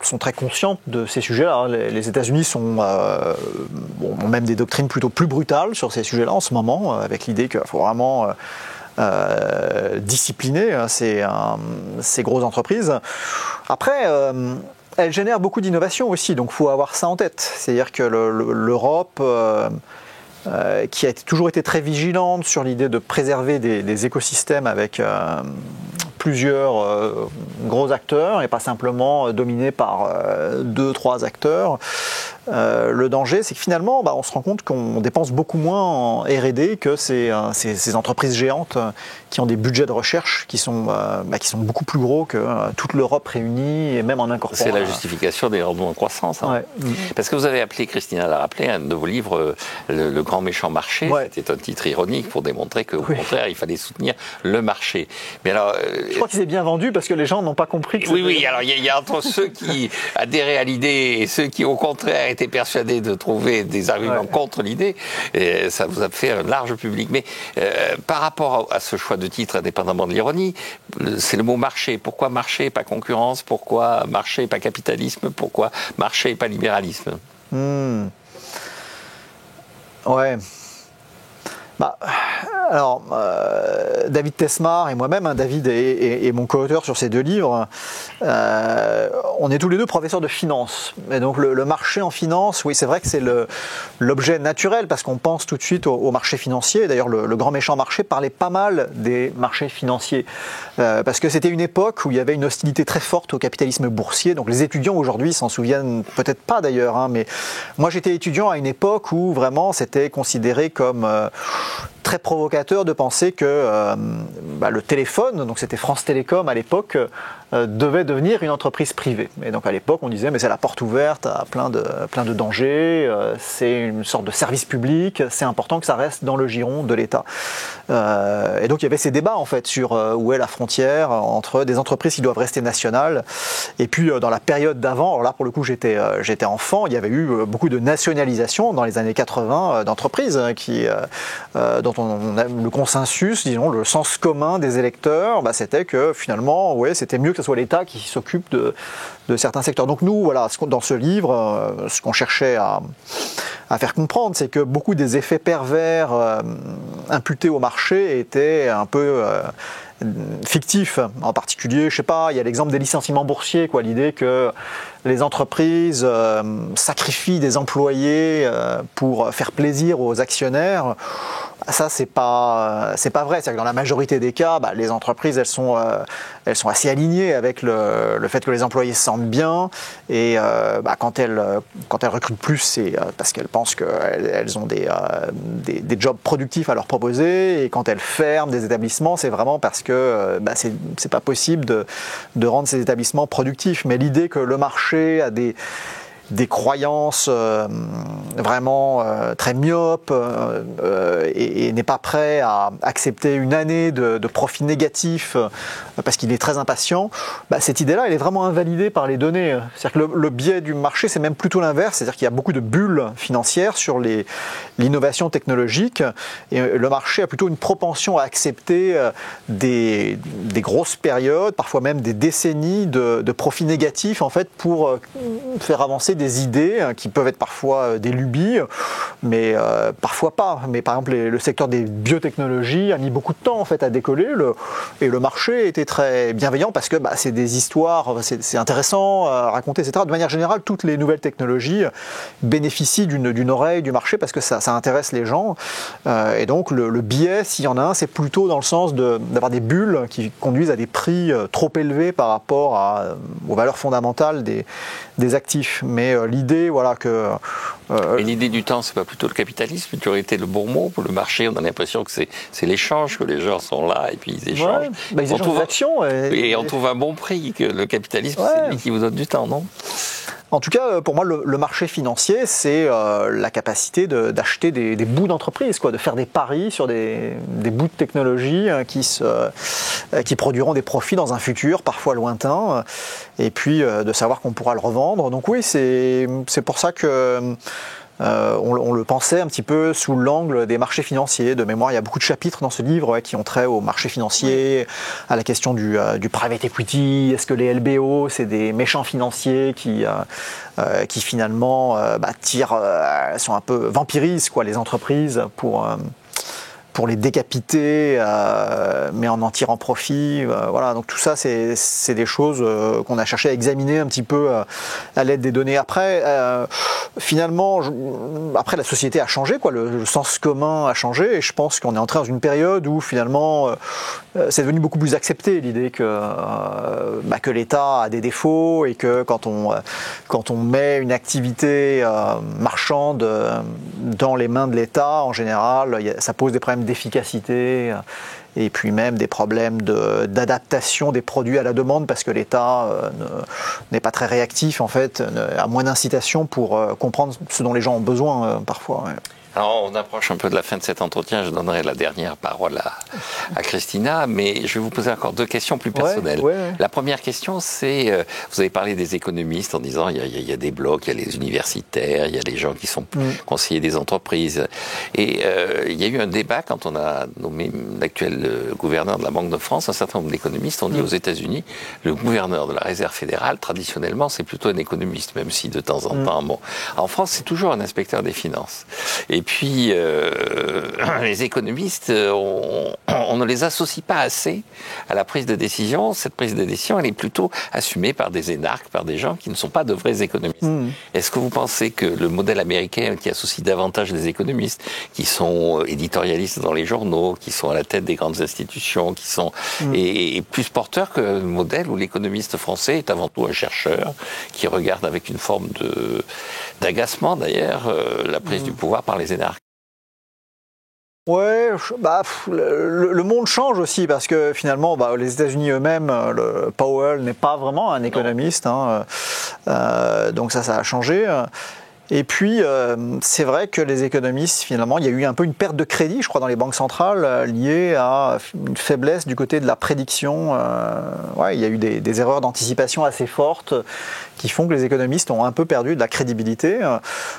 sont très conscientes de ces sujets-là. Les États-Unis ont même des doctrines plutôt plus brutales sur ces sujets-là en ce moment, avec l'idée qu'il faut vraiment discipliner ces grosses entreprises. Après, elles génèrent beaucoup d'innovations aussi, donc il faut avoir ça en tête. C'est-à-dire que l'Europe... qui a toujours été très vigilante sur l'idée de préserver des écosystèmes avec plusieurs gros acteurs et pas simplement dominés par 2-3 acteurs. Le danger, c'est que finalement, on se rend compte qu'on dépense beaucoup moins en R&D que ces entreprises géantes qui ont des budgets de recherche qui sont beaucoup plus gros que toute l'Europe réunie et même en incorporant. C'est la justification des rendements en croissance. Ouais. Parce que vous avez appelé, Christina l'a rappelé, un de vos livres, le grand méchant marché. Ouais. C'était un titre ironique pour démontrer qu'au contraire, il fallait soutenir le marché. Mais alors, je crois qu'il s'est bien vendu parce que les gens n'ont pas compris que Oui, alors il y a entre ceux qui adhéraient à l'idée et ceux qui, au contraire, étaient persuadés de trouver des arguments contre l'idée. Et ça vous a fait un large public. Mais par rapport à ce choix de titre, indépendamment de l'ironie, c'est le mot marché. Pourquoi marché, pas concurrence? Pourquoi marché, pas capitalisme? Pourquoi marché, pas libéralisme? Ouais. Alors, David Tesmar et moi-même, David est mon co-auteur sur ces 2 livres, on est tous les 2 professeurs de finance. Et donc le marché en finance, oui, c'est vrai que c'est l'objet naturel parce qu'on pense tout de suite au marché financier. D'ailleurs, le grand méchant marché parlait pas mal des marchés financiers parce que c'était une époque où il y avait une hostilité très forte au capitalisme boursier. Donc les étudiants aujourd'hui s'en souviennent peut-être pas d'ailleurs, mais moi j'étais étudiant à une époque où vraiment c'était considéré comme très provocateur de penser que le téléphone, donc c'était France Télécom à l'époque, devait devenir une entreprise privée. Et donc à l'époque, on disait mais c'est la porte ouverte à plein de dangers, c'est une sorte de service public, c'est important que ça reste dans le giron de l'État. Et donc il y avait ces débats en fait sur où est la frontière entre des entreprises qui doivent rester nationales et puis dans la période d'avant, alors là pour le coup j'étais enfant, il y avait eu beaucoup de nationalisation dans les années 80 d'entreprises dont on a le consensus, disons le sens commun des électeurs, c'était que finalement c'était mieux que ce soit l'État qui s'occupe de certains secteurs. Donc nous, voilà, dans ce livre, ce qu'on cherchait à faire comprendre, c'est que beaucoup des effets pervers imputés au marché étaient un peu fictifs. En particulier, je sais pas, il y a l'exemple des licenciements boursiers, l'idée que les entreprises sacrifient des employés pour faire plaisir aux actionnaires. Ça, c'est pas vrai. C'est-à-dire que dans la majorité des cas, les entreprises, elles sont assez alignées avec le fait que les employés se sentent bien. Et quand elles recrutent plus, c'est parce qu'elles pensent qu'elles ont des jobs productifs à leur proposer. Et quand elles ferment des établissements, c'est vraiment parce que c'est pas possible de rendre ces établissements productifs. Mais l'idée que le marché a des croyances vraiment très myopes et n'est pas prêt à accepter une année de profit négatif parce qu'il est très impatient, cette idée-là, elle est vraiment invalidée par les données. C'est-à-dire que le biais du marché, c'est même plutôt l'inverse, c'est-à-dire qu'il y a beaucoup de bulles financières sur l'innovation technologique et le marché a plutôt une propension à accepter des grosses périodes, parfois même des décennies de profit négatif en fait pour faire avancer des idées qui peuvent être parfois des lubies, mais parfois pas. Mais par exemple, le secteur des biotechnologies a mis beaucoup de temps en fait à décoller, et le marché était très bienveillant parce que c'est des histoires, c'est intéressant à raconter, etc. De manière générale, toutes les nouvelles technologies bénéficient d'une oreille du marché parce que ça intéresse les gens. Et donc le biais, s'il y en a un, c'est plutôt dans le sens d'avoir des bulles qui conduisent à des prix trop élevés par rapport aux valeurs fondamentales des actifs. Mais l'idée, voilà, que... Et l'idée du temps, c'est pas plutôt le capitalisme qui aurait été le bon mot pour le marché? On a l'impression que c'est l'échange, que les gens sont là et puis ils échangent. Ils échangent des actions. Et on trouve un bon prix, que le capitalisme, c'est lui qui vous donne du temps, non? En tout cas, pour moi, le marché financier, c'est la capacité d'acheter des bouts d'entreprise, de faire des paris sur des bouts de technologie qui produiront des profits dans un futur parfois lointain, et puis de savoir qu'on pourra le revendre. Donc oui, c'est pour ça que on le pensait un petit peu sous l'angle des marchés financiers. De mémoire, il y a beaucoup de chapitres dans ce livre qui ont trait aux marchés financiers, à la question du private equity. Est-ce que les LBO, c'est des méchants financiers qui finalement sont un peu vampirisent les entreprises pour les décapiter, mais en tirant profit. Voilà, donc tout ça, c'est des choses qu'on a cherché à examiner un petit peu à l'aide des données. Après, finalement, après la société a changé, le sens commun a changé, et je pense qu'on est entré dans une période où finalement, c'est devenu beaucoup plus accepté l'idée que l'État a des défauts et que quand on met une activité marchande dans les mains de l'État, en général, ça pose des problèmes d'efficacité et puis même des problèmes d'adaptation des produits à la demande parce que l'État n'est pas très réactif en fait, a moins d'incitation pour comprendre ce dont les gens ont besoin parfois. Ouais. Alors, on approche un peu de la fin de cet entretien. Je donnerai la dernière parole à Christina, mais je vais vous poser encore deux questions plus personnelles. Ouais. La première question, c'est, vous avez parlé des économistes en disant il y a des blocs, il y a les universitaires, il y a les gens qui sont conseillers des entreprises. Et il y a eu un débat quand on a nommé l'actuel gouverneur de la Banque de France. Un certain nombre d'économistes ont dit aux États-Unis, le gouverneur de la Réserve fédérale, traditionnellement, c'est plutôt un économiste, même si de temps en temps, bon. En France, c'est toujours un inspecteur des finances. Et puis, les économistes, on ne les associe pas assez à la prise de décision. Cette prise de décision, elle est plutôt assumée par des énarques, par des gens qui ne sont pas de vrais économistes. Est-ce que vous pensez que le modèle américain, qui associe davantage les économistes, qui sont éditorialistes dans les journaux, qui sont à la tête des grandes institutions, qui sont est plus porteur que le modèle où l'économiste français est avant tout un chercheur qui regarde avec une forme d'agacement d'ailleurs la prise du pouvoir par les énarques? Ouais, le monde change aussi parce que finalement, les États-Unis eux-mêmes, le Powell n'est pas vraiment un économiste, donc ça a changé. Et puis, c'est vrai que les économistes, finalement, il y a eu un peu une perte de crédit, je crois, dans les banques centrales, liée à une faiblesse du côté de la prédiction. Il y a eu des erreurs d'anticipation assez fortes qui font que les économistes ont un peu perdu de la crédibilité.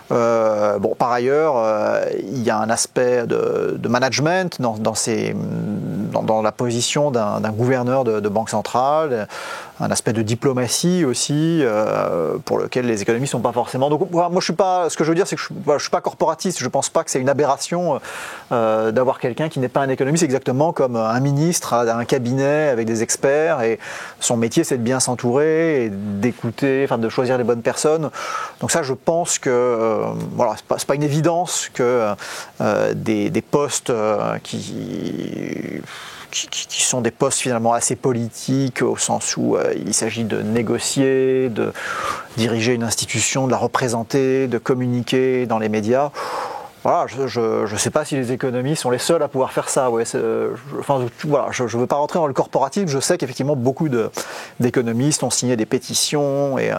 Par ailleurs, il y a un aspect de management dans ces dans la position d'un gouverneur de banque centrale, un aspect de diplomatie aussi, pour lequel les économistes ne sont pas forcément. Donc moi, je suis pas. Ce que je veux dire, c'est que je suis pas corporatiste. Je pense pas que c'est une aberration d'avoir quelqu'un qui n'est pas un économiste, exactement comme un ministre a un cabinet avec des experts et son métier, c'est de bien s'entourer et d'écouter, enfin de choisir les bonnes personnes. Donc ça, je pense que voilà, c'est pas une évidence que des postes qui sont des postes finalement assez politiques, au sens où il s'agit de négocier, de diriger une institution, de la représenter, de communiquer dans les médias. Voilà, je ne sais pas si les économistes sont les seuls à pouvoir faire ça. Ouais, voilà, je ne veux pas rentrer dans le corporatisme. Je sais qu'effectivement beaucoup d'économistes ont signé des pétitions et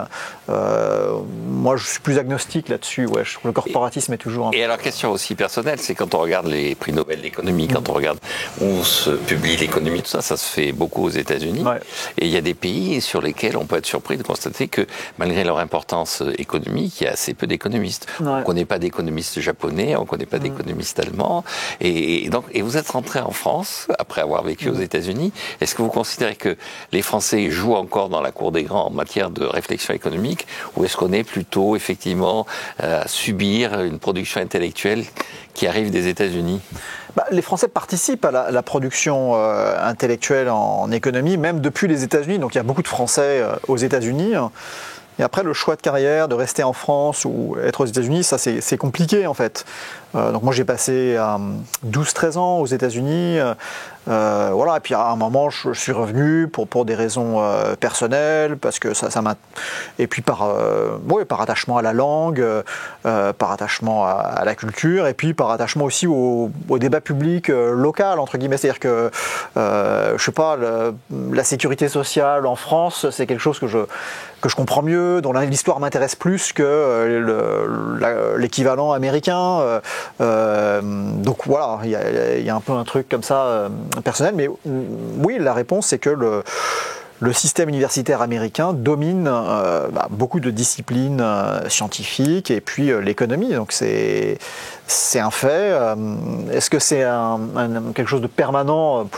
moi je suis plus agnostique là-dessus. Ouais, je trouve que le corporatisme est toujours. Et alors question aussi personnelle, c'est quand on regarde les prix Nobel d'économie, quand on regarde où se publie l'économie, tout ça, ça se fait beaucoup aux États-Unis. Ouais. Et il y a des pays sur lesquels on peut être surpris de constater que malgré leur importance économique, il y a assez peu d'économistes. Ouais. On ne connaît pas d'économistes japonais. On ne connaît pas d'économistes allemands. Et vous êtes rentré en France, après avoir vécu aux États-Unis. Est-ce que vous considérez que les Français jouent encore dans la cour des grands en matière de réflexion économique, ou est-ce qu'on est plutôt, effectivement, à subir une production intellectuelle qui arrive des États-Unis ? Les Français participent à la production intellectuelle en économie, même depuis les États-Unis. Donc il y a beaucoup de Français aux États-Unis. Et après, le choix de carrière, de rester en France ou être aux États-Unis, ça c'est compliqué en fait. Donc moi j'ai passé 12-13 ans aux États-Unis. Voilà, et puis à un moment je suis revenu pour des raisons personnelles, parce que ça m'a. Et puis par attachement à la langue, par attachement à la culture, et puis par attachement aussi au débat public local, entre guillemets. C'est-à-dire que, je sais pas, la sécurité sociale en France, c'est quelque chose que je comprends mieux, dont l'histoire m'intéresse plus que l'équivalent américain. Donc voilà, il y a un peu un truc comme ça personnel, mais oui, la réponse c'est que le système universitaire américain domine beaucoup de disciplines scientifiques et puis l'économie, donc c'est un fait. Est-ce que c'est quelque chose de permanent ?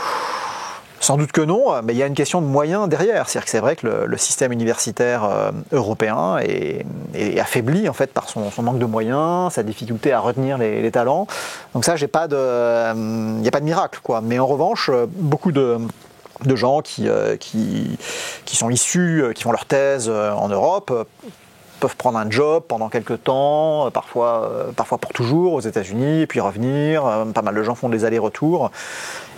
Sans doute que non, mais il y a une question de moyens derrière. C'est-à-dire que c'est vrai que le système universitaire européen est affaibli en fait par son manque de moyens, sa difficulté à retenir les talents. Donc ça, il n'y a pas de miracle, quoi. Mais en revanche, beaucoup de gens qui sont issus, qui font leur thèse en Europe, peuvent prendre un job pendant quelques temps, parfois pour toujours aux États-Unis, et puis revenir. Pas mal de gens font des allers-retours.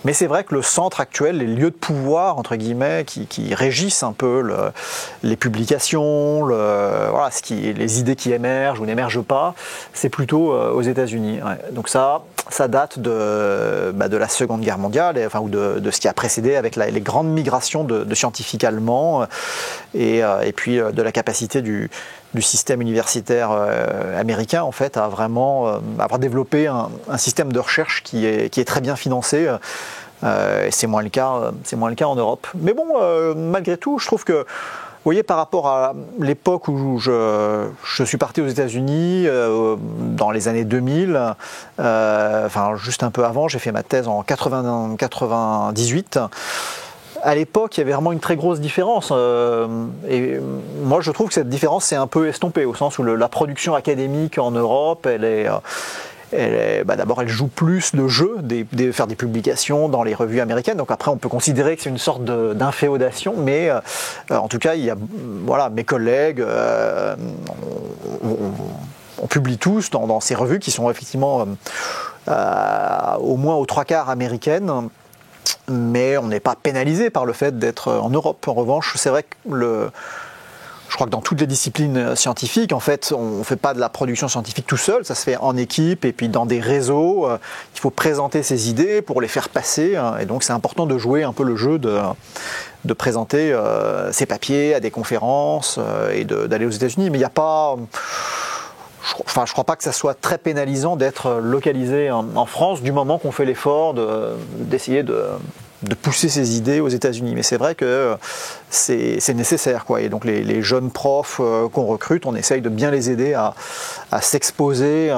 Mais c'est vrai que le centre actuel, les lieux de pouvoir, entre guillemets, qui régissent un peu les publications, les idées qui émergent ou n'émergent pas, c'est plutôt aux États-Unis. Ouais. Donc ça date de la Seconde Guerre mondiale, ou de ce qui a précédé avec les grandes migrations de scientifiques allemands, et puis de la capacité du système universitaire américain en fait à vraiment avoir développé un système de recherche qui est très bien financé. Et c'est moins le cas en Europe. Mais bon, malgré tout, je trouve que, vous voyez, par rapport à l'époque où je suis parti aux États-Unis, dans les années 2000, juste un peu avant, j'ai fait ma thèse en 98. À l'époque, il y avait vraiment une très grosse différence. Et moi, je trouve que cette différence s'est un peu estompée, au sens où la production académique en Europe, d'abord, elle joue plus de jeu, faire des publications dans les revues américaines. Donc après, on peut considérer que c'est une sorte d'inféodation, mais en tout cas, mes collègues, on publie tous dans ces revues qui sont effectivement au moins aux 3/4 américaines. Mais on n'est pas pénalisé par le fait d'être en Europe. En revanche, c'est vrai que je crois que dans toutes les disciplines scientifiques, en fait, on ne fait pas de la production scientifique tout seul, ça se fait en équipe et puis dans des réseaux. Il faut présenter ses idées pour les faire passer. Et donc c'est important de jouer un peu le jeu de présenter ses papiers à des conférences et d'aller aux États-Unis. Mais il n'y a pas... je crois pas que ça soit très pénalisant d'être localisé en France du moment qu'on fait l'effort d'essayer de pousser ses idées aux États-Unis. Mais c'est vrai que c'est nécessaire, quoi. Et donc les jeunes profs qu'on recrute, on essaye de bien les aider à s'exposer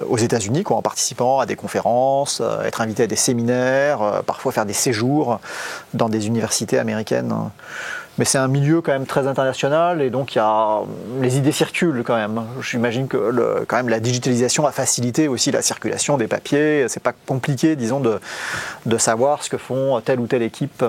aux États-Unis, en participant à des conférences, être invité à des séminaires, parfois faire des séjours dans des universités américaines. Mais c'est un milieu quand même très international et donc les idées circulent quand même. J'imagine que quand même la digitalisation a facilité aussi la circulation des papiers. C'est pas compliqué, disons, de savoir ce que font telle ou telle équipe.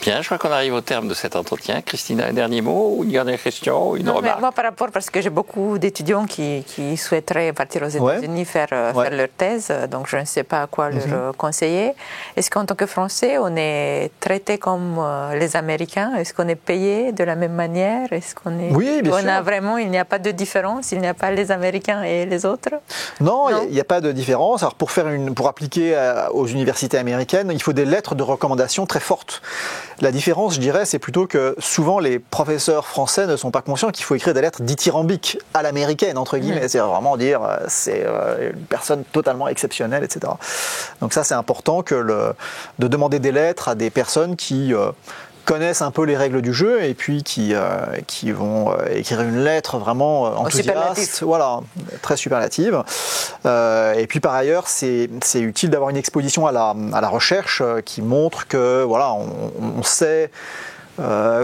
Bien, je crois qu'on arrive au terme de cet entretien. Christina, un dernier mot ou une dernière question, une remarque? Moi, par rapport, parce que j'ai beaucoup d'étudiants qui souhaiteraient partir aux États-Unis faire leur thèse, donc je ne sais pas à quoi leur conseiller. Est-ce qu'en tant que Français, on est traité comme les Américains? Est-ce qu'on est payé de la même manière? Est-ce qu'on est... Oui, bien sûr. Il n'y a pas de différence? Il n'y a pas les Américains et les autres? Non, il n'y a pas de différence. Alors pour appliquer aux universités américaines, il faut des lettres de recommandation très fortes. La différence, je dirais, c'est plutôt que souvent les professeurs français ne sont pas conscients qu'il faut écrire des lettres dithyrambiques à l'américaine, entre guillemets. C'est vraiment dire c'est une personne totalement exceptionnelle, etc. Donc ça, c'est important de demander des lettres à des personnes qui connaissent un peu les règles du jeu et puis qui vont écrire une lettre vraiment enthousiaste, voilà, très superlative. Et puis par ailleurs, c'est utile d'avoir une exposition à la recherche qui montre que voilà, on sait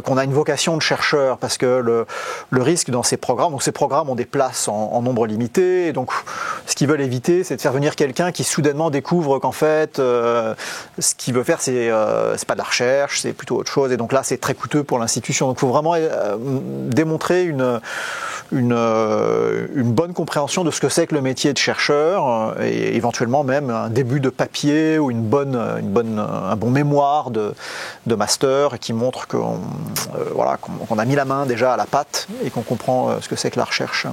qu'on a une vocation de chercheur, parce que le risque dans ces programmes, donc ces programmes ont des places en nombre limité, et donc ce qu'ils veulent éviter, c'est de faire venir quelqu'un qui soudainement découvre qu'en fait ce qu'il veut faire, c'est pas de la recherche, c'est plutôt autre chose, et donc là c'est très coûteux pour l'institution. Donc il faut vraiment démontrer une bonne compréhension de ce que c'est que le métier de chercheur, et éventuellement même un début de papier ou un bon mémoire de master qui montre qu'on a mis la main déjà à la pâte et qu'on comprend ce que c'est que la recherche.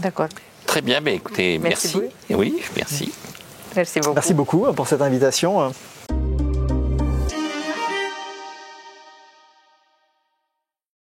D'accord. Très bien, mais écoutez, merci. Oui, merci. Merci beaucoup. Merci beaucoup pour cette invitation.